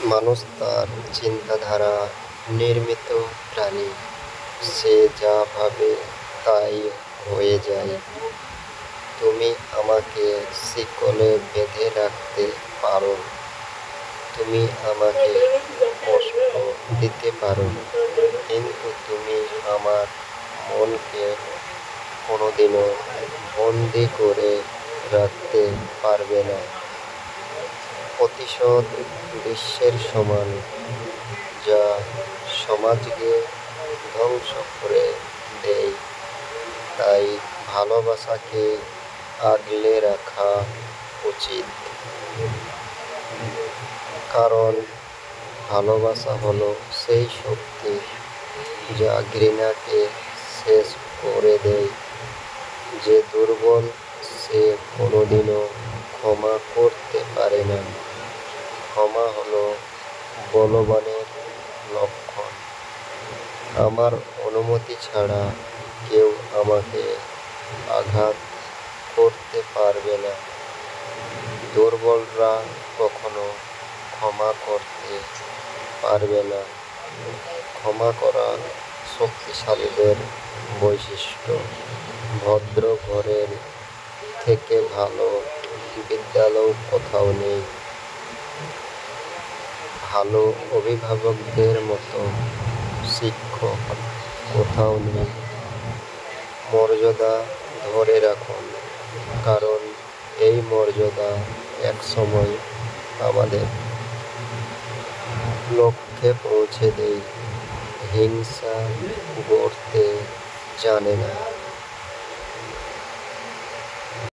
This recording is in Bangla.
মানুষ তার চিন্তাধারা নির্মিত প্রাণী। সে যা ভাবে তাই হয়ে যায়। তুমি আমাকে শিকলে বেঁধে রাখতে পারো, তুমি আমাকে কষ্ট দিতে পারো, কিন্তু তুমি আমার মনকে কোনোদিনও বন্দি করে রাখতে পারবে না। প্রতিশোধ বিশ্বের সমান, যা সমাজকে ধ্বংস করে দেয়। তাই ভালোবাসাকে আগলে রাখা উচিত, কারণ ভালোবাসা হলো সেই শক্তি যা ঘৃণাকে শেষ করে দেয়। যে দুর্বল সে কোনোদিনও ক্ষমা করতে পারে না। ক্ষমা হলো বলবানের লক্ষণ। আমার অনুমতি ছাড়া কেউ আমাকে আঘাত করতে পারবে না। দুর্বলরা কখনো ক্ষমা করতে পারবে না। ক্ষমা করা শক্তিশালীদের বৈশিষ্ট্য। ভদ্র ঘরের থেকে ভালো বিদ্যালয় কোথাও নেই। ভালো অভিভাবকদের মতো শিক্ষক কোথাও নেই। মর্যাদা ধরে রাখুন, কারণ এই মর্যাদা একসময় আমাদের লক্ষ্যে পৌঁছে দেয়। হিংসা গড়তে জানে না।